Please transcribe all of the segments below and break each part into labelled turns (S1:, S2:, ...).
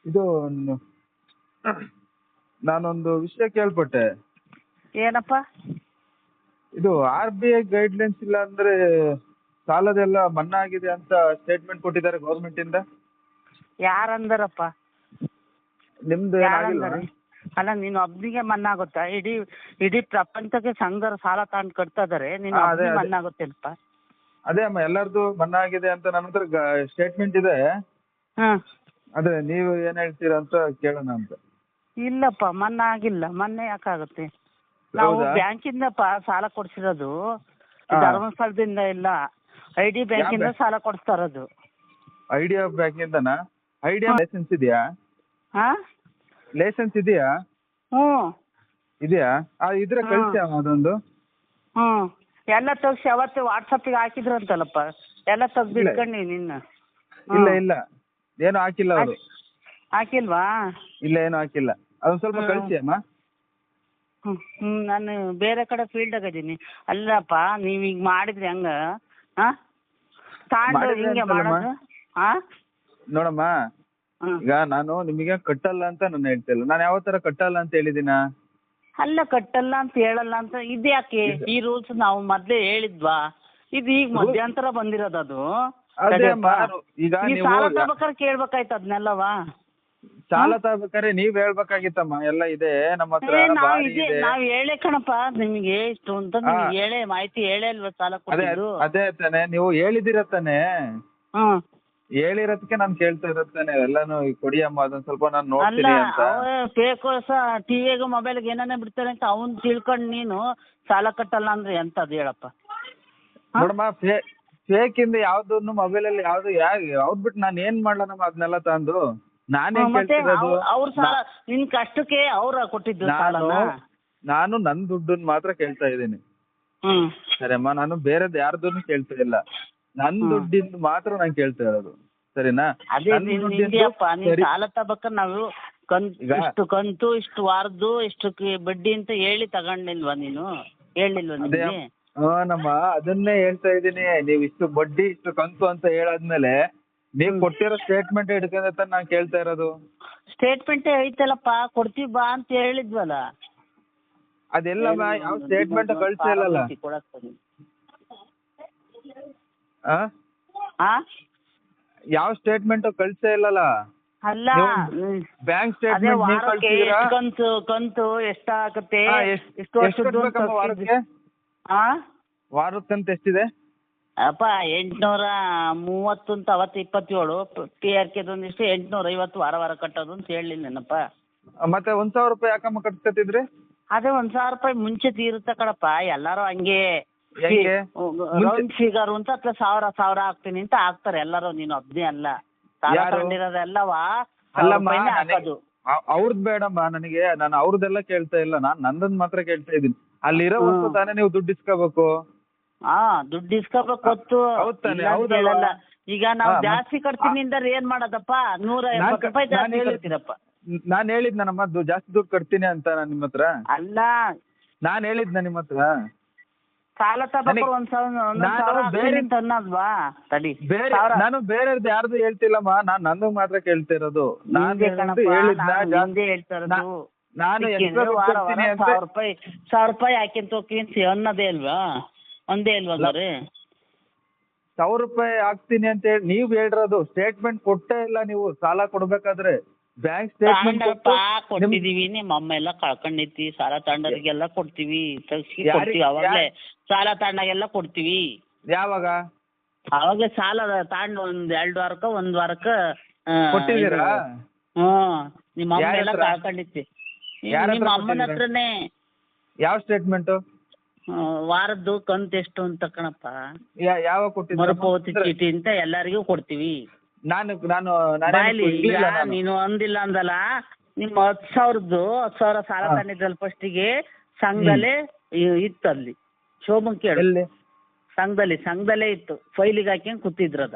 S1: ಇದು ನಾನೊಂದು ವಿಷಯ ಕೇಳ್ಪಟ್ಟೆ.
S2: ಏನಪ್ಪ?
S1: ಇದು RBI ಗೈಡ್ಲೈನ್ಸ್ ಇಲ್ಲ ಅಂದ್ರೆ ಸಾಲದೆಲ್ಲ ಮನ್ನಾ ಆಗಿದೆ ಅಂತ ಸ್ಟೇಟ್ಮೆಂಟ್ ಕೊಟ್ಟಿದ್ದಾರೆ ಗೌರ್ಮೆಂಟ್ ಇಂದ.
S2: ಯಾರಂದರಪ್ಪ?
S1: ನಿಮ್ದು ಏನಾಗಿಲ್ಲ?
S2: ಅಲ್ಲ, ನೀನು ಒಬ್ನಿಗೆ ಮನ್ನಾ ಆಗುತ್ತಾ? ಇಡೀ ಪ್ರಪಂಚಕ್ಕೆ ಸಂಘರು ಸಾಲ ತಗೊಂಡು ಕಟ್ತಾ ಇದಾರೆ, ನೀನು
S1: ಅದೇ
S2: ಮನ್ನಾ ಆಗುತ್ತೇನಪ್ಪ?
S1: ಅದೇ ಅಮ್ಮ, ಎಲ್ಲರದು ಮನ್ನಾ ಆಗಿದೆ ಅಂತ ನನ್ನ ಹತ್ರ ಸ್ಟೇಟ್ಮೆಂಟ್ ಇದೆ. ಅದೇ ನೀವು ಏನ್ ಹೇಳ್ತೀರಾ ಅಂತ ಕೇಳೋಣ ಅಂತ.
S2: ಇಲ್ಲಪ್ಪ, ಮನ್ನಾ ಆಗಿಲ್ಲ. ಮೊನ್ನೆ ಯಾಕಾಗುತ್ತೆ? ನಾವು ಬ್ಯಾಂಕಿಂದ ಸಾಲ ಕೊಡ್ಸಿರೋದು, ಧರ್ಮಸ್ಥಳದಿಂದ ಇಲ್ಲ, IDBI ಬ್ಯಾಂಕಿಂದ ಸಾಲ ಕೊಡಿಸ್ತಾ ಇರೋದು.
S1: ಐಡಿಯಾ ಬ್ಯಾಂಕಿಂದನಾ? ಐಡಿಯಾ ಲೈಸೆನ್ಸ್ ಇದೆಯಾ? ಲೈಸೆನ್ಸ್ ಇದೆಯಾ? ಇದೆಯಾ? ಇದ್ರೆ ಕಳಿಸಿ ಅಮ್ಮ ಅದೊಂದು.
S2: ಎಲ್ಲ ತೆಗ್ಸಿ ಅವತ್ತು ವಾಟ್ಸಪ್ಪಿಗೆ ಹಾಕಿದ್ರಂತಲ್ಲಪ್ಪ, ಎಲ್ಲ ತೆಗ್ದು ಇಟ್ಕೊಂಡಿ ನಿನ್ನ.
S1: ಇಲ್ಲ ಏನು ಹಾಕಿಲ್ಲ ಅವರು.
S2: ಹಾಕಿಲ್ವಾ? ಇಲ್ಲ,
S1: ಏನು ಹಾಕಿಲ್ಲ. ಅದೊಂದು ಸ್ವಲ್ಪ ಕಳಿಸಿ ಅಮ್ಮ.
S2: ನಾನು ಬೇರೆ ಕಡೆ ಫೀಲ್ಡ್ ಆಗಿದ್ದೀನಿ. ಅಲ್ಲಪ್ಪ, ನೀವ್ ಈಗ ಮಾಡಿದ್ರಿ ಹಂಗ ತಾಂಡು ಹಿಂಗೆ ಮಾಡೋದು?
S1: ನೋಡಮ್ಮ, ಈಗ ನಾನು ನಿಮಗೆ ಕಟ್ಟಲ್ಲ ಅಂತ ನಾನು ಹೇಳ್ತಿಲ್ಲ. ನಾನು ಯಾವ ತರ ಕಟ್ಟಲ್ಲ ಅಂತ ಹೇಳಿದಿನ?
S2: ಅಲ್ಲ, ಕಟ್ಟಲ್ಲ ಅಂತ ಹೇಳಲ್ಲ ಅಂತ ಇದ್ಯಾಕೆ? ಈ ರೂಲ್ಸ್ ನಾವು ಮೊದ್ಲೇ ಹೇಳಿದ್ವಾ? ಇದು ಈಗ ಮಧ್ಯಂತರ ಬಂದಿರೋದು. ಅದು
S1: ಈಗ
S2: ಸಾಲ ತಗೋಬೇಕಾದ್ರೆ ಕೇಳ್ಬೇಕಾಯ್ತು ಅದನ್ನೆಲ್ಲವಾ?
S1: ಸಾಲ ತಗೋಬೇಕಾದ್ರೆ ನೀವ್ ಹೇಳ್ಬೇಕಾಗಿತ್ತಮ್ಮ. ಎಲ್ಲ ಇದೆ ನಮ್ಮ ಹತ್ರ.
S2: ನಾವ್ ಹೇಳೇ ಕಣಪ್ಪ ನಿಮಗೆ ಇಷ್ಟು ಅಂತ, ಹೇಳೇ ಮಾಹಿತಿ ಹೇಳೇ ಅಲ್ವಾ ಸಾಲ ಕೊಟ್ಟಿದ್ದು?
S1: ಅದೇ ತಾನೆ, ನೀವು ಹೇಳಿದಿರ ತಾನೆ. ಹೇಳಿರೋದಕ್ಕೆ ನಾನು ಕೇಳ್ತಾ ಇರತ್ತಾನೆ ಎಲ್ಲಾನು. ಕೊಡಿ ಅಮ್ಮ ಅದೊಂದ್ ಸ್ವಲ್ಪ ನಾನು ನೋಡ್ತೀನಿ ಅಂತ.
S2: ಫೇಕ್ ಟಿವಿಗೆ ಮೊಬೈಲ್ಗೆ ಏನಾನೇ ಬಿಡ್ತಾರೆ ಅಂತ ಅವ್ನ್ ತಿಳ್ಕೊಂಡ್ ನೀನು ಸಾಲ ಕಟ್ಟಲ್ಲ ಅಂದ್ರೆ ಎಂತದ್ ಹೇಳಪ್ಪ?
S1: ನೋಡಮ್ಮ, ಫೇಕ್ ಇಂದ ಯಾವ್ದನ್ನು ಮೊಬೈಲ್ ಅಲ್ಲಿ ಯಾವ್ದು ಬಿಟ್ಟು ನಾನು ಏನ್ ಮಾಡ್ಲಮ್ಮ ಅದನ್ನೆಲ್ಲ ತಂದು ನಾನೇ ಕೇಳ್ತಿರೋದು.
S2: ಅವ್ರ ಸಾಲ ನಿನ್ ಕಷ್ಟಕ್ಕೆ ಅವ್ರ ಕೊಟ್ಟಿದ್ದು ಸಾಲನ?
S1: ನಾನು ನನ್ ದುಡ್ಡನ್ನ ಮಾತ್ರ ಕೇಳ್ತಾ ಇದ್ದೀನಿ. ಸರಿಯಮ್ಮ, ನಾನು ಬೇರೆದ್ ಯಾರ್ದನ್ನು ಕೇಳ್ತಾ ಇಲ್ಲ. ನನ್ ದುಡ್ಡಿಂದ ಮಾತ್ರ ನಾನು ಕೇಳ್ತಾ ಇರೋದು. ಸರಿನಾ?
S2: ಅದೇ ಸಾಲ ತಗೋಬೇಕಾದ್ರೆ ನಾವು ಇಷ್ಟು ಕಂತು, ಇಷ್ಟು ವಾರದ್ದು, ಇಷ್ಟಕ್ಕೆ ಬಡ್ಡಿ ಅಂತ ಹೇಳಿ ತಗೊಂಡಿಲ್ವಾ ನೀನು? ಹೇಳಿಲ್ವಾ ನಿಮಗೆ?
S1: ನಮ್ಮ ಅದನ್ನೇ ಹೇಳ್ತಾ ಇದ್ದೀನಿ. ನೀವ್ ಇಷ್ಟು ಬಡ್ಡಿ ಇಷ್ಟು ಕಂತು ಅಂತ ಹೇಳಾದ್ಮೇಲೆ ನೀವ್ ಕೊಟ್ಟಿರೋ ಸ್ಟೇಟ್ಮೆಂಟ್ ಹಿಡ್ಕೊಂಡ ನಾನು ಕೇಳ್ತಾ ಇರೋದು.
S2: ಸ್ಟೇಟ್ಮೆಂಟ್ ಐತಲ್ಲಪ್ಪ, ಕೊಡ್ತೀವಿ ಬಾ ಅಂತ ಹೇಳಿದ್ವಲ್ಲ.
S1: ಅದೆಲ್ಲಮ್ಮ, ಯಾವ ಸ್ಟೇಟ್ಮೆಂಟ್ ಕಳ್ಸೇ ಇಲ್ಲಲ್ಲ. ಯಾವ ಸ್ಟೇಟ್ಮೆಂಟ್ ಕಳ್ಸೇ ಇಲ್ಲಲ್ಲ.
S2: ಅಲ್ಲ,
S1: ಬ್ಯಾಂಕ್ ಸ್ಟೇಟ್ಮೆಂಟ್
S2: ಕಂತು ಎಷ್ಟಾಗತ್ತೆ?
S1: ವಾರಕ್ಕಂತ ಎಷ್ಟಿದೆ
S2: ಅಪ್ಪ? 830 ಅಂತ ಅವತ್ತು 27. PRKದೊಂದಿಷ್ಟು 850 ವಾರ ಕಟ್ಟೋದು ಅಂತ ಹೇಳಿಲ್ಲನಪ್ಪ.
S1: ಮತ್ತೆ 1,000 ರೂಪಾಯಿ ಯಾಕಮ್ಮ ಕಟ್ತಿದ್ರಿ?
S2: ಅದೇ 1,000 ರೂಪಾಯಿ ಮುಂಚೆ ತೀರುತ್ತೆ ಕಣಪ್ಪ. ಎಲ್ಲಾರು ಹಂಗೆ ರೌಂಡ್ ಫಿಗರ್ ಅಂತ ಅಥವಾ 1,000 ಹಾಕ್ತೀನಿ ಅಂತ ಹಾಕ್ತಾರೆ ಎಲ್ಲರೂ. ನೀನು ಒಬ್ನೇ ಅಲ್ಲ, ಸಾಲ ತಗೊಂಡಿರೋದೆಲ್ಲವಾ ಹಾಕೋದು.
S1: ಅವ್ರದ್ ಬೇಡಮ್ಮ ನನಗೆ. ನಾನು ಅವ್ರದ್ದೆಲ್ಲ ಕೇಳ್ತಾ ಇಲ್ಲ, ನಾನ್ ನಂದನ್ ಮಾತ್ರ ಕೇಳ್ತಾ ಇದ್ದೀನಿ. ಅಲ್ಲಿರೋ ವಸ್ತು ತಾನೇ ನೀವು ದುಡ್ಡು ಇಸ್ಕೋಬೇಕು.
S2: ದುಡ್ಡು ಇಸ್ಕೋಬೇಕು ಗೊತ್ತು, ಹೇಳಲ್ಲ. ಈಗ ನಾವು ಜಾಸ್ತಿ ಕಟ್ತೀನಿ ಅಂದ್ರೆ ಏನ್ ಮಾಡೋದಪ್ಪ? 150 ರೂಪಾಯಿ ಜಾಸ್ತಿ ಹೇಳ್ತೀರಪ್ಪ.
S1: ನಾನ್ ಹೇಳಿದ್ನಮ್ಮ ಜಾಸ್ತಿ ದುಡ್ಡು ಕಟ್ತೀನಿ ಅಂತ ನಾನು ನಿಮ್ಮ ಹತ್ರ.
S2: ಅಲ್ಲ,
S1: ನಾನ್ ಹೇಳಿದ್ನ ನಿಮ್ಮ ಹತ್ರ
S2: ಸಾಲ ತಗೋಬೇಕು 1,000 ಅನ್ನೋದ್ವಾ? ತಡಿ,
S1: ನಾನು ಬೇರೆಯವ್ರದ್ದು ಯಾರ್ದು ಹೇಳ್ತಿಲ್ಲಮ್ಮ. ನಾನ್ ನಂದು ಮಾತ್ರ ಕೇಳ್ತಾ ಇರೋದು. ನಾನು
S2: ಹೇಳ್ತಾ ಇರೋದು
S1: ನಾನು
S2: 1,000 ರೂಪಾಯಿ ಹಾಕಿಂತ ಹೋಗ್ತೀನಿ ಅನ್ನೋದೇ ಅಲ್ವಾ? ಒಂದೇ ಅಲ್ವಾ ಸರ್?
S1: 1,000 ರೂಪಾಯಿ ಹಾಕ್ತೀನಿ ಅಂತ ಹೇಳಿ ನೀವ್ ಹೇಳಿರೋದು. ಸ್ಟೇಟ್ಮೆಂಟ್ ಕೊಟ್ಟೇ ಇಲ್ಲ ನೀವು ಸಾಲ ಕೊಡ್ಬೇಕಾದ್ರೆ. ಬ್ಯಾಂಕ್ ಸ್ಟೇಟ್ಮೆಂಟ್
S2: ಕೊಟ್ಟಿದೀವಿ. ನಿಮ್ಮ ಅಮ್ಮ ಎಲ್ಲ ಕಳ್ಕೊಂಡೈತಿ. ಸಾಲ ತಗೊಂಡವ್ರಿಗೆಲ್ಲ ಕೊಡ್ತೀವಿ, ಕೊಡ್ತೀವಿ. ಅವಾಗಲೇ ಸಾಲ ತಗೊಂಡಾಗೆಲ್ಲ ಕೊಡ್ತೀವಿ.
S1: ಯಾವಾಗ?
S2: ಅವಾಗಲೇ ಸಾಲ ತಗೊಂಡು 1 ವಾರಕ್ಕ 1 ವಾರಕ್ಕ
S1: ಕೊಟ್ಟಿದ್ದೀರಾ?
S2: ನಿಮ್ಮ ಅಮ್ಮ ಎಲ್ಲ ಕಳ್ಕೊಂಡೈತಿ. ನಿಮ್ಮ ಅಮ್ಮನ ಹತ್ರನೇ.
S1: ಯಾವ ಸ್ಟೇಟ್ಮೆಂಟ್?
S2: ವಾರದ್ದು ಕಂತು ಎಷ್ಟು ಅಂತ ಕಣಪ್ಪ.
S1: ಯಾವ ಕೊಟ್ಟಿದ್ದೀರಾ?
S2: ಮರುಪಾವತಿ ಚೀಟಿ ಅಂತ ಎಲ್ಲರಿಗೂ ಕೊಡ್ತೀವಿ. ನೀನು ಅಂದಿಲ್ಲ ಅಂದಲ್ಲ. ನಿಮ್ಮ 10,000ದ್ದು 10,000 ಸಾಲ ತಗೊಂಡಿದ್ರಲ್ಲ ಫಸ್ಟಿಗೆ, ಸಂಘದಲ್ಲೇ ಇತ್ತು. ಅಲ್ಲಿ ಶೋಭನ್ ಕೇಳು, ಸಂಘದಲ್ಲೇ ಇತ್ತು. ಫೈಲಿಗೆ ಹಾಕ್ಯಂಗ್ ಕೂತಿದ್ರದ.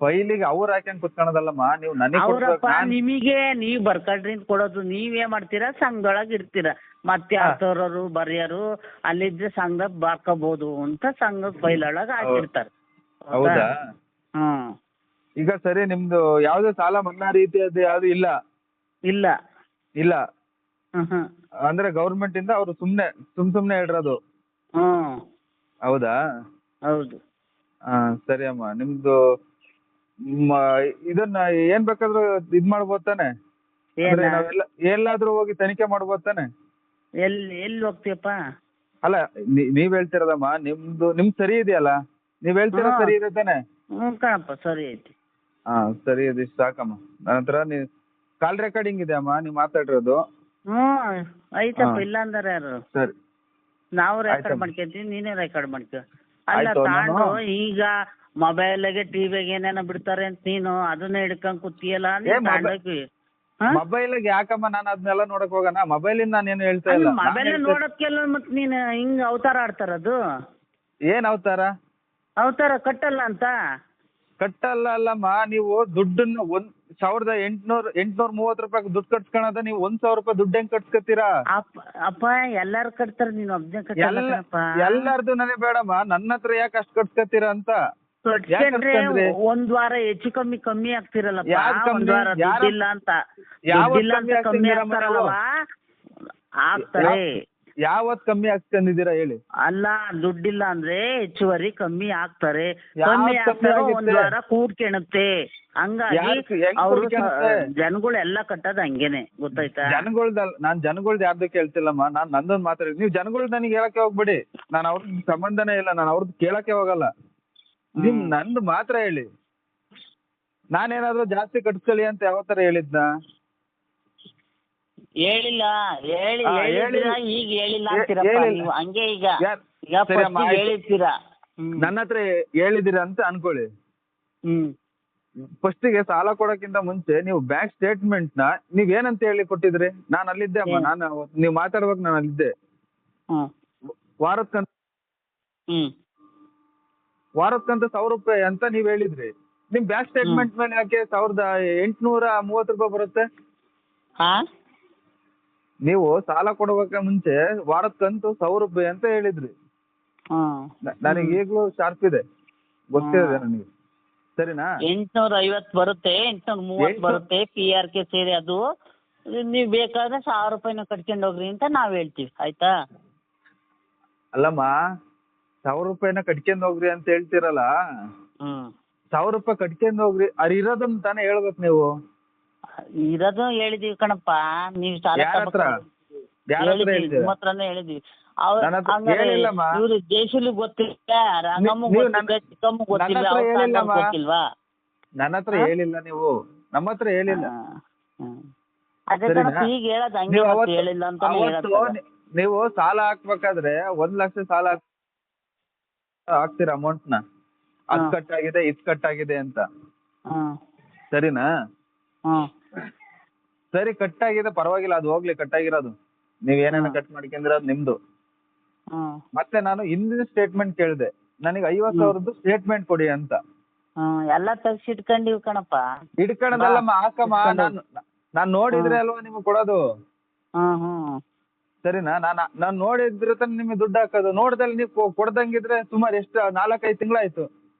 S1: ಫೈಲಿಗೆ ಅವ್ರು ಹಾಕ್ಯಂಗ್ ಕುತ್ಕೊಳ್ಳೋದಲ್ಲಮ್ಮ, ನೀವು ನನಗೆ
S2: ಅವ್ರಪ್ಪ ನಿಮಗೆ ನೀವು ಬರ್ಕೊಳ್ರಿ ಅಂತ ಕೊಡೋದು. ನೀವೇ ಮಾಡ್ತೀರಾ? ಸಂಘದೊಳಗೆ ಇರ್ತೀರಾ. ಮತ್ತೆ ಯಾವ್ದವ್ರು ಬರೆಯೋರು ಅಲ್ಲಿದ್ರೆ ಸಂಘ ಬರ್ಕೋಬಹುದು ಅಂತ ಸಂಘದ ಫೈಲ್ ಒಳಗೆ ಹಾಕಿರ್ತಾರೆ.
S1: ಹೌದಾ? ಈಗ ಸರಿ ನಿಮ್ದು ಯಾವ್ದೇ ಸಾಲ ಮನ್ನಾ ರೀತಿಯದ್ದು ಯಾವ್ದು ಇಲ್ಲ?
S2: ಇಲ್ಲ.
S1: ಇಲ್ಲ.
S2: ಹ್ಮ್.
S1: ಅಂದ್ರೆ ಗೌರ್ಮೆಂಟ್ ಇಂದ ಅವ್ರು ಸುಮ್ನೆ ಹೇಳಿರೋದು?
S2: ಹ್ಮ್.
S1: ಹೌದಾ?
S2: ಹೌದು.
S1: ಹಾ ಸರಿ ಅಮ್ಮ. ನಿಮ್ದು ಇದನ್ನ ಏನ್ ಬೇಕಾದ್ರೂ ಇದ್ ಮಾಡ್ಬೋದ್ ತಾನೆ? ಅಂದ್ರೆ ನಾವೆಲ್ಲ ಎಲ್ಲಾದ್ರೂ ಹೋಗಿ ತನಿಖೆ ಮಾಡ್ಬೋದ್ ತಾನೆ?
S2: ಎಲ್ಲಿ ಹೋಗ್ತೀಯಪ್ಪ?
S1: ಅಲ್ಲ ನೀವ್ ಹೇಳ್ತಿರೋದಮ್ಮ ನಿಮ್ದು ಸರಿ ಇದೆಯಲ್ಲ? ನೀವ್ ಹೇಳ್ತಿರೋ ಸರಿ ಇದೆ ತಾನೆ?
S2: ಕಣಪ್ಪ ಸರಿ ಐತಿ.
S1: ಹಾ ಸರಿ ಇದಿಷ್ಟು ಸಾಕಮ್ಮ. ನಂತರ ಕಾಲ್ ರೆಕಾರ್ಡಿಂಗ್ ಇದೆ ಅಮ್ಮ ನೀವ್ ಮಾತಾಡಿರೋದು.
S2: ಐತಪ್ಪ, ಇಲ್ಲ ಅಂದ್ರೆ ಯಾರು?
S1: ಸರಿ.
S2: ನಾವು ರೆಕಾರ್ಡ್ ಮಾಡ್ಕೊಂತೀವಿ, ನೀನೇ ರೆಕಾರ್ಡ್ ಮಾಡ್ಕೊ. ಅಲ್ಲ
S1: ಆಯ್ತು,
S2: ತಾಂಡು ಈಗ ಮೊಬೈಲ್ಗೆ ಟಿವಿಗೆ ಏನೇನೋ ಬಿಡ್ತಾರೆ ಅಂತ ನೀನು ಅದನ್ನ ಹಿಡ್ಕೊಂಡ್ ಕೂತಿಯಲ್ಲ,
S1: ಮೊಬೈಲ್ ಯಾಕಮ್ಮ ನಾನು ಅದನ್ನೆಲ್ಲ ನೋಡಕ್ ಹೋಗೋಣ? ಮೊಬೈಲ್ ಇಂದ ನಾನೇನು ಹೇಳ್ತಾ ಇಲ್ಲ.
S2: ಮೊಬೈಲ್ ನೋಡೋದ್ಕೆಲ್ಲ ಮತ್ ನೀನ್ ಹಿಂಗ್ ಅವತಾರ ಆಡ್ತಾರದು.
S1: ಏನ್
S2: ಅವತಾರ ಕಟ್ಟಲ್ಲ ಅಂತ?
S1: ಕಟ್ಟಲ್ಲ ಅಲ್ಲಮ್ಮ, ನೀವು ದುಡ್ಡನ್ನ 1,830 ರೂಪಾಯಿ ದುಡ್ಡು ಕಟ್ಸ್ಕೊಳದ ನೀವು 1,000 ರೂಪಾಯಿ ದುಡ್ಡು ಹೆಂಗ್ ಕಟ್ಸ್ಕೊತೀರಾ?
S2: ಅಪ್ಪ ಎಲ್ಲಾರು ಕಟ್ತಾರ, ನೀನ್ ಒಬ್ನೇ ಕಟ್ಟಲ್ಲಪ್ಪ.
S1: ಎಲ್ಲಾರ್ದು ನನಗೆ ಬೇಡಮ್ಮ, ನನ್ನ ಹತ್ರ ಯಾಕೆ ಅಷ್ಟು ಕಟ್ಸ್ಕೊತೀರಾ ಅಂತ.
S2: ಒಂದ್ ವಾರ ಹೆಚ್ಚು ಕಮ್ಮಿ ಆಗ್ತಿರಲ್ಲಪ್ಪ.
S1: ಯಾಕ್
S2: ಒಂದ್ ವಾರ ದುಡ್ಡಿಲ್ಲ ಅಂತ ಕಮ್ಮಿ ಆಗ್ತಾರಲ್ವ, ಆಗ್ತಾರೆ.
S1: ಯಾವತ್ ಕಮ್ಮಿ ಆಗ್ತಂದಿದ್ದೀರಾ ಹೇಳಿ? ಅಲ್ಲ
S2: ದುಡ್ಡಿಲ್ಲ ಅಂದ್ರೆ ಹೆಚ್ಚುವರಿ ಕಮ್ಮಿ ಆಗ್ತಾರೆ. ಕಮ್ಮಿ ಆಗ್ತಾರೋ ಒಂದ್ ವಾರ ಕೂಡ್ಕೆಣುತ್ತೆ. ಹಂಗಾಗಿ ಅವ್ರು ಜನಗಳೆಲ್ಲ ಕಟ್ಟೋದ್ ಹಂಗೇನೆ, ಗೊತ್ತಾಯ್ತಾ?
S1: ನಾನ್ ಜನಗಳ್ದು ಯಾರ್ದು ಕೇಳ್ತಿಲ್ಲಮ್ಮ, ನಾನ್ ನಂದೊಂದು ಮಾತಾಡಿ. ನೀವು ಜನಗಳ್ದು ನನಗೆ ಹೇಳಕ್ಕೆ ಹೋಗ್ಬೇಡಿ, ನಾನು ಅವ್ರದ್ದು ಸಂಬಂಧನೇ ಇಲ್ಲ, ನಾನು ಅವ್ರದ್ದು ಕೇಳಕ್ಕೆ ಹೋಗಲ್ಲ. ನಿಮ್ ನಂದು ಮಾತ್ರ ಹೇಳಿ. ನಾನೇನಾದ್ರೂ ಜಾಸ್ತಿ ಕಟ್ಸ್ಕೊಳ್ಳಿ ಅಂತ ಯಾವತ್ತರ ಹೇಳಿದ್ನ?
S2: ಹೇಳಿಲ್ಲ. ಈಗ ಹೇಳಿಲ್ಲ ಅಂತೀರಪ್ಪ ನೀವು, ಹಂಗೆ ಈಗ ಹೇಳಿರ್ತೀರಾ.
S1: ನನ್ನ ಹತ್ರ ಹೇಳಿದಿರ ಅಂತ ಅನ್ಕೊಳ್ಳಿ. ಫಸ್ಟಿಗೆ ಸಾಲ ಕೊಡೋಕ್ಕಿಂತ ಮುಂಚೆ ನೀವು ಬ್ಯಾಂಕ್ ಸ್ಟೇಟ್ಮೆಂಟ್ ನ ನೀವ್ ಏನಂತ ಹೇಳಿ ಕೊಟ್ಟಿದ್ರಿ? ನಾನು ಅಲ್ಲಿದ್ದೆ ಅಮ್ಮ, ನೀವ್ ಮಾತಾಡುವಾಗ ನಾನು ಅಲ್ಲಿದ್ದೆ. ವಾರಕ್ಕಂತ 1,000 ರೂಪಾಯಿ ಅಂತ ನೀವ್ ಹೇಳಿದ್ರಿ. ನಿಮ್ ಬ್ಯಾಂಕ್ ಸ್ಟೇಟ್ಮೆಂಟ್ ಮೇಲೆ ಯಾಕೆ 1,830 ರೂಪಾಯಿ ಬರುತ್ತೆ? ನೀವು ಸಾಲ ಕೊಡಬೇಕ ಮುಂಚೆ ವಾರಕ್ಕಂತೂ 1,000 ರೂಪಾಯಿ ಅಂತ ಹೇಳಿದ್ರಿ. ನನಗೆ ಈಗಲೂ ಶಾರ್ಪ್ ಇದೆ, ಗೊತ್ತಿದೆ ನನಗೆ. ಸರಿನಾ?
S2: 850 ಬರುತ್ತೆ, 830 ಬರುತ್ತೆ PRK ಸೇರಿ. ಅದು ನೀವ್ ಬೇಕಾದ್ರೆ 1,000 ರೂಪಾಯಿನ ಕಟ್ಕೊಂಡು ಹೋಗ್ರಿ ಅಂತ ನಾವ್ ಹೇಳ್ತೀವಿ, ಆಯ್ತಾ?
S1: ಅಲ್ಲಮ್ಮ, 1,000 ರೂಪಾಯಿನ ಕಟ್ಕೊಂಡು ಹೋಗ್ರಿ ಅಂತ ಹೇಳ್ತಿರಲ್ಲ, 1,000 ರೂಪಾಯಿ ಕಟ್ಕೊಂಡು ಹೋಗ್ರಿ, ಇರೋದನ್ನ ತಾನೇ ಹೇಳ್ಬೇಕು ನೀವು.
S2: ಇರೋದು ಹೇಳಿದೀವಿ ಕಣಪ್ಪ, ನೀವ್ ಹತ್ರನೇ ಹೇಳಿದೀವಿ. ಇವ್ರು ಜಯಶೀಲ್ ಗೊತ್ತಿಲ್ಲ, ರಂಗಮ್ಮ ಗೊತ್ತಿಲ್ಲ, ಚಿಕ್ಕಮ್ಮ ಗೊತ್ತಿಲ್ವಾ?
S1: ನನ್ನ ಹತ್ರ ಹೇಳಿಲ್ಲ ನೀವು, ನಮ್ಮ ಹತ್ರ ಹೇಳಿಲ್ಲ.
S2: ಈಗ ಹೇಳೋದು ಹಂಗೆ, ಹೇಳಿಲ್ಲ ಅಂತ
S1: ನೀವು ಸಾಲ ಹಾಕ್ಬೇಕಾದ್ರೆ 1 ಲಕ್ಷ ಸಾಲ ಹಾಕ್ತೀರ ಅಮೌಂಟ್ ನ, ಅದ್ ಕಟ್ಟಾಗಿದೆ ಇದ್ ಕಟ್ಟಾಗಿದೆ ಅಂತ. ಸರಿನಾ? ಸರಿ, ಕಟ್ಟಾಗಿದೆ ಪರವಾಗಿಲ್ಲ, ಅದು ಹೋಗ್ಲಿ, ಕಟ್ಟಾಗಿರೋದು ನೀವ್ ಏನೇನ ಕಟ್ ಮಾಡ್ಕೊಂಡಿರೋದು ನಿಮ್ದು. ಮತ್ತೆ ನಾನು ಹಿಂದಿನ ಸ್ಟೇಟ್ಮೆಂಟ್ ಕೇಳಿದೆ, ನನಗೆ 50,000 ಸ್ಟೇಟ್ಮೆಂಟ್ ಕೊಡಿ ಅಂತ.
S2: ಎಲ್ಲ ತೆಗ್ಸಿ ಇಟ್ಕೊಂಡಿವ್ ಕಣಪ್ಪ.
S1: ಇಟ್ಕೊಳ್ಳೋದಲ್ಲಮ್ಮ, ಹಾಕಮ್ಮ, ನಾನ್ ನೋಡಿದ್ರೆ ಅಲ್ವಾ ನಿಮ್ಗೆ ಕೊಡೋದು. ಸರಿನಾ? ನಾನ್ ನೋಡಿದ್ರೆ ತಾನೆ ನಿಮ್ಗೆ ದುಡ್ಡು ಹಾಕೋದು. ನೋಡ್ದಲ್ಲಿ ನೀವು ಕೊಡ್ದಂಗಿದ್ರೆ ಸುಮಾರು ಎಷ್ಟು 4-5 ತಿಂಗಳಾಯ್ತು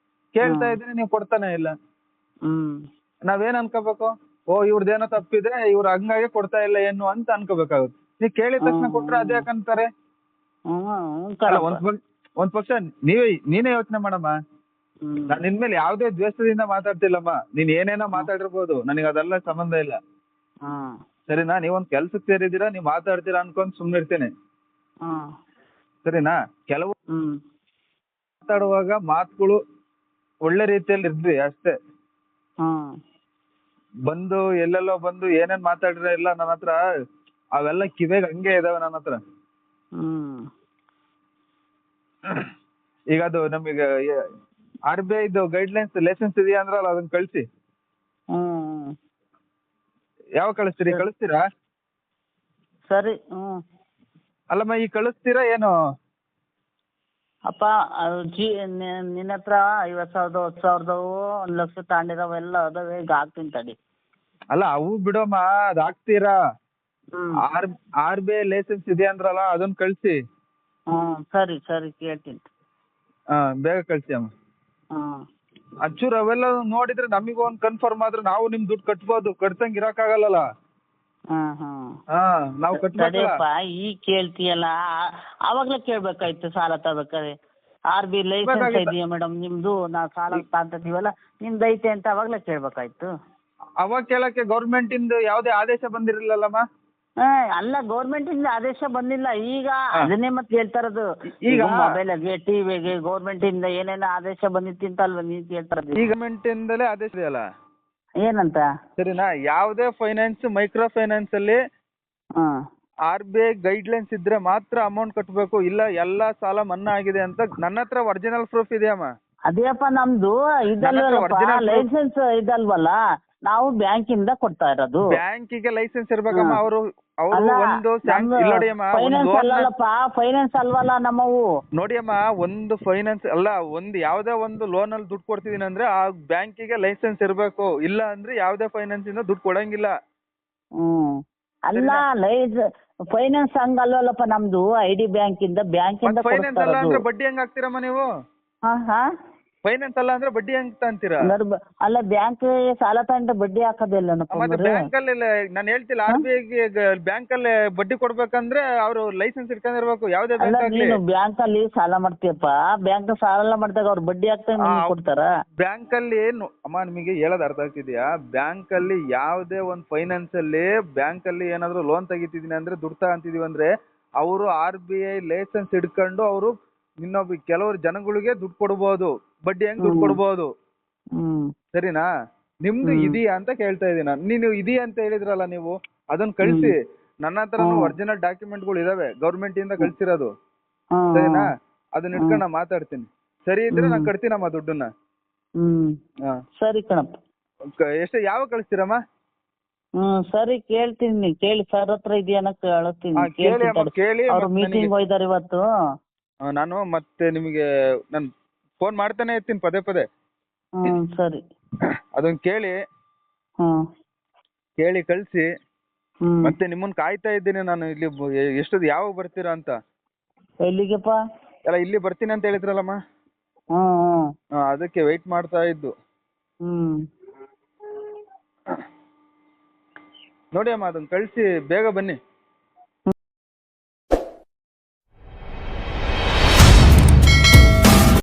S1: ಕೇಳ್ತಾ ಇದ್ರೆ ನೀವು ಕೊಡ್ತಾನೆ ಇಲ್ಲ. ನಾವೇನ್ ಅನ್ಕೋಬೇಕು? ಓ, ಇವ್ರದ್ದೇನೋ ತಪ್ಪಿದೆ, ಇವ್ರು ಹಂಗಾಗಿ ಕೊಡ್ತಾ ಇಲ್ಲ ಏನು ಅಂತ ಅನ್ಕೋಬೇಕಾಗುತ್ತೆ. ನೀವ್ ಕೇಳಿದ ತಕ್ಷಣ ಕೊಟ್ರೆ ಅದ್ಯಾಕಂತಾರೆ? ಒಂದ್ ಪಕ್ಷ ನೀನೇ ಯೋಚನೆ ಮಾಡಮ್ಮ. ನಾನ್ ನಿನ್ಮೇಲೆ ಯಾವ್ದೇ ದ್ವೇಷದಿಂದ ಮಾತಾಡ್ತಿಲ್ಲಮ್ಮ, ನೀನ್ ಏನೇನೋ ಮಾತಾಡಿರ್ಬೋದು, ನನಗೆ ಅದೆಲ್ಲ ಸಂಬಂಧ ಇಲ್ಲ. ಸರಿನಾ? ನೀವೊಂದ್ ಕೆಲ್ಸಕ್ಕೆ ಸೇರಿದ್ದೀರಾ, ನೀವ್ ಮಾತಾಡ್ತೀರಾ ಅನ್ಕೊಂಡ್ ಸುಮ್ನಿರ್ತೇನೆ. ಸರಿನಾ? ಕೆಲವು ಮಾತಾಡುವಾಗ ಮಾತುಗಳು ಒಳ್ಳೆ ರೀತಿಯಲ್ಲಿ ಇರ್ಲಿ ಅಷ್ಟೇ. ಬಂದು ಎಲ್ಲೆಲ್ಲೋ ಬಂದು ಏನೇನ್ ಮಾತಾಡಿರ ಇಲ್ಲ ನನ್ನ ಹತ್ರ, ಅವೆಲ್ಲ ಕಿವೆಗ್ ಹಂಗೆ ಇದಾವೆ ನನ್ನ ಹತ್ರ. ಈಗ ಅದು ನಮಗೆ RBI ಗೈಡ್ಲೈನ್ಸ್ ಲೈಸೆನ್ಸ್ ಇದೆಯಾ ಅಂದ್ರಲ್ಲ, ಅದನ್ನ ಕಳ್ಸಿ. ಯಾವ ಕಳಿಸ್ತೀರಾ?
S2: ಸರಿ.
S1: ಅಲ್ಲಮ್ಮ, ಈಗ ಕಳಿಸ್ತೀರಾ ಏನು?
S2: ಅಪ್ಪ, ನಿನ್ನ ಹತ್ರ 50,000 10,000 1 ಲಕ್ಷ ತಗೊಂಡಿರೋವೆಲ್ಲ ಅದಾವೆ, ಈಗ ಹಾಕ್ತೀನಿ ತಡಿ.
S1: ಅಲ್ಲ, ಅವು ಬಿಡೋಮ್ಮ, ಅದ್ ಹಾಕ್ತೀರಾ? RBI ಲೈಸೆನ್ಸ್ ಇದೆ ಅಂದ್ರಲ್ಲ, ಅದನ್ನ ಕಳ್ಸಿ.
S2: ಸರಿ ಕೇಳ್ತೀನಿ.
S1: ಬೇಗ ಕಳ್ಸಿ ಅಮ್ಮ. ಒಂಚೂರು ಅವೆಲ್ಲ ನೋಡಿದ್ರೆ ನಮಗೂ ಒಂದ್ ಕನ್ಫರ್ಮ್ ಆದ್ರೆ ನಾವು ನಿಮ್ ದುಡ್ಡು ಕಟ್ಬೋದು, ಕಟ್ತಂಗ್ ಇರಕ್ಕಾಗಲ್ಲ. ಹಾ ನಾವು ಕಟ್ಬೇಕಲ್ಲ.
S2: ತಡಿಯಪ್ಪ ಈಗ ಕೇಳ್ತೀಯಲ್ಲ, ಅವಾಗ್ಲೇ ಕೇಳ್ಬೇಕಾಯ್ತು ಸಾಲ ತಗೋಬೇಕಾದ್ರೆ. RBI ಲೈಸೆನ್ಸ್ ಇದೆಯಾ ಮೇಡಮ್ ನಿಮ್ದು, ನಾವು ಸಾಲ ತಗೊಂತೀವಲ್ಲ ನಿಮ್ದು ಐತೆ ಅಂತ ಅವಾಗ್ಲೇ ಕೇಳ್ಬೇಕಾಯ್ತು.
S1: ಅವಾಗ ಕೇಳಕ್ಕೆ ಗೌರ್ಮೆಂಟ್ ಇಂದ ಯಾವ್ದೇ ಆದೇಶ ಬಂದಿರಲಿಲ್ಲಲ್ಲಮ್ಮ.
S2: ಅಲ್ಲ ಗೌರ್ಮೆಂಟ್ ಇಂದ ಆದೇಶ ಬಂದಿಲ್ಲ, ಈಗ ಅದನ್ನೇ ಮತ್ತೆ ಹೇಳ್ತಾ ಇರೋದು. ಈಗ ಮೊಬೈಲ್ಗೆ ಟಿವಿಗೆ ಗೌರ್ಮೆಂಟ್ ಇಂದ ಏನೇನೋ ಆದೇಶ ಬಂದಿತ್ತು ಅಲ್ವಾ ನೀವ್ ಕೇಳ್ತಾ ಇರೋದು.
S1: ಈಗ ಗೌರ್ಮೆಂಟ್ ಇಂದಲೇ ಆದೇಶ ಇದೆಯಲ್ಲ
S2: ಏನಂತ?
S1: ಸರಿನಾ, ಯಾವುದೇ ಫೈನಾನ್ಸ್ ಮೈಕ್ರೋ ಫೈನಾನ್ಸ್ ಅಲ್ಲಿ RBI ಗೈಡ್ಲೈನ್ಸ್ ಇದ್ರೆ ಮಾತ್ರ ಅಮೌಂಟ್ ಕಟ್ಟಬೇಕು, ಇಲ್ಲ ಎಲ್ಲಾ ಸಾಲ ಮನ್ನಾ ಆಗಿದೆ ಅಂತ. ನನ್ನ ಹತ್ರ ಒರಿಜಿನಲ್ ಪ್ರೂಫ್ ಇದೆಯಮ್ಮ.
S2: ಅದೇಪ್ಪ ನಮ್ದು ಇದಲ್ವಲ್ಲಪ್ಪ, ಲೈಸೆನ್ಸ್ ಇದಲ್ವಲ್ಲ, ನಾವು ಬ್ಯಾಂಕಿಂದ ಕೊಡ್ತಾ ಇರೋದು.
S1: ಬ್ಯಾಂಕಿಗೆ ಲೈಸೆನ್ಸ್ ಇರ್ಬೇಕಮ್ಮ. ಅವರು ಒಂದು
S2: ಫೈನಾನ್ಸ್ ಅಲ್ಲಲ್ಲಪ್ಪ, ಫೈನಾನ್ಸ್ ಅಲ್ವಲ್ಲ ನಮ್ಮವು.
S1: ನೋಡಿಯಮ್ಮ, ಒಂದು ಫೈನಾನ್ಸ್ ಅಲ್ಲ, ಒಂದು ಯಾವ್ದೇ ಒಂದು ಲೋನ್ ಅಲ್ಲಿ ದುಡ್ಡು ಕೊಡ್ತಿದೀನಿ ಅಂದ್ರೆ ಆ ಬ್ಯಾಂಕಿಗೆ ಲೈಸೆನ್ಸ್ ಇರ್ಬೇಕು, ಇಲ್ಲ ಅಂದ್ರೆ ಯಾವ್ದೇ ಫೈನಾನ್ಸ್ ಇಂದ ದುಡ್ಡು ಕೊಡಂಗಿಲ್ಲ.
S2: ಅಲ್ಲ ಫೈನಾನ್ಸ್ ಹಂಗಲ್ವಲ್ಲಪ್ಪ ನಮ್ದು, ID ಬ್ಯಾಂಕಿಂದ
S1: ಫೈನಾನ್ಸ್ ಅಲ್ಲ ಅಂದ್ರೆ ಬಡ್ಡಿ ಹೆಂಗ್ ಹಾಕ್ತೀರಮ್ಮ ನೀವು? ಫೈನಾನ್ಸ್ ಅಲ್ಲ ಅಂದ್ರೆ ಬಡ್ಡಿ ಹೆಂಗ್ ಅಂತೀರಾ?
S2: ಅಲ್ಲ ಬ್ಯಾಂಕ್ ಸಾಲ ತಗೊಂಡ್ರೆ ಬಡ್ಡಿ ಹಾಕೋದಿಲ್ಲನಪ್ಪ.
S1: ಮತ್ತೆ ಬ್ಯಾಂಕ್ ಅಲ್ಲಿ ನಾನು ಹೇಳ್ತಿಲ್ಲ, RBI ಬ್ಯಾಂಕ್ ಅಲ್ಲಿ ಬಡ್ಡಿ ಕೊಡ್ಬೇಕಂದ್ರೆ ಅವರು ಲೈಸೆನ್ಸ್ ಇಟ್ಕೊಂಡಿರ್ಬೇಕು, ಯಾವ್ದೇ ಬ್ಯಾಂಕ್ ಆಗ್ಲಿ.
S2: ನೀನು ಬ್ಯಾಂಕ್ ಅಲ್ಲಿ ಸಾಲ ಮಾಡ್ತೀಯಪ್ಪ, ಬ್ಯಾಂಕ್ ಸಾಲ ಮಾಡಿದಾಗ ಅವ್ರು ಬಡ್ಡಿ ಹಾಕ್ತಾ ಕೊಡ್ತಾರ?
S1: ಬ್ಯಾಂಕ್ ಅಲ್ಲಿ ಅಮ್ಮ ನಿಮಗೆ ಹೇಳೋದು ಅರ್ಥ ಆಗ್ತಿದ್ಯಾ? ಬ್ಯಾಂಕ್ ಅಲ್ಲಿ ಯಾವ್ದೇ ಒಂದ್ ಫೈನಾನ್ಸ್ ಅಲ್ಲಿ ಬ್ಯಾಂಕ್ ಅಲ್ಲಿ ಏನಾದ್ರು ಲೋನ್ ತೆಗಿತಿದೀನಿ ಅಂದ್ರೆ, ದುಡ್ಡು ತಗೊಂತಿದೀವಿ ಅಂದ್ರೆ ಅವರು RBI ಲೈಸೆನ್ಸ್ ಹಿಡ್ಕೊಂಡು ಅವರು ಇನ್ನೊಬ್ಬ ಕೆಲವರು ಜನಗಳಿಗೆ ದುಡ್ಡು ಕೊಡ್ಬೋದು, ಬಡ್ಡಿ ಹೆಂಗ್ ದುಡ್ಡು ಕೊಡ್ಬೋದು. ಸರಿನಾ? ನಿಮ್ದು ಇದೆಯಾ ಅಂತ ಕೇಳ್ತಾ ಇದೀನಿ ನಾನು. ನೀನು ಇದೆಯಾ ಅಂತ ಹೇಳಿದ್ರಲ್ಲ ನೀವು, ಅದನ್ನ ಕಳ್ಸಿ. ನನ್ನ ಹತ್ರನು ಒರಿಜಿನಲ್ ಡಾಕ್ಯುಮೆಂಟ್ಗಳು ಇದಾವೆ, ಗೌರ್ಮೆಂಟ್ ಇಂದ ಕಳ್ಸಿರೋದು. ಸರಿನಾ? ಅದನ್ನ ಇಟ್ಕೊಂಡು ನಾ ಮಾತಾಡ್ತೀನಿ. ಸರಿ ಇದ್ರೆ ನಾನು ಕಟ್ತೀನಮ್ಮ ದುಡ್ಡನ್ನ.
S2: ಸರಿ ಕಣಪ್ಪ.
S1: ಎಷ್ಟು ಯಾವಾಗ ಕಳಿಸ್ತೀರಮ್ಮ?
S2: ಸರಿ ಕೇಳ್ತೀನಿ, ಕೇಳಿ ಸರ್ ಹತ್ರ ಇದೆಯಾ ಕೇಳಿ. ಅವ್ರು ಮೀಟಿಂಗ್ ಹೋಯ್ದಾರೆ ಇವತ್ತು.
S1: ನಾನು ಮತ್ತೆ ನಿಮಗೆ ನಾನು ಫೋನ್ ಮಾಡ್ತಾನೆ ಇರ್ತೀನಿ ಪದೇ ಪದೇ.
S2: ಸರಿ,
S1: ಅದನ್ನ ಕೇಳಿ ಕಳ್ಸಿ. ಮತ್ತೆ ನಿಮ್ಮನ್ನ ಕಾಯ್ತಾ ಇದ್ದೀನಿ ನಾನು. ಇಲ್ಲಿ ಎಷ್ಟೊತ್ತು ಯಾವಾಗ ಬರ್ತೀರಾ ಅಂತ.
S2: ಎಲ್ಲಿಗೆಪ್ಪ?
S1: ಅಲ್ಲ ಇಲ್ಲಿ ಬರ್ತೀನಿ ಅಂತ ಹೇಳಿದ್ರಲ್ಲಮ್ಮ, ಅದಕ್ಕೆ ವೆಯ್ಟ್ ಮಾಡ್ತಾ ಇದ್ದು. ನೋಡಿ ಅಮ್ಮ, ಅದನ್ನ ಕಳ್ಸಿ ಬೇಗ ಬನ್ನಿ.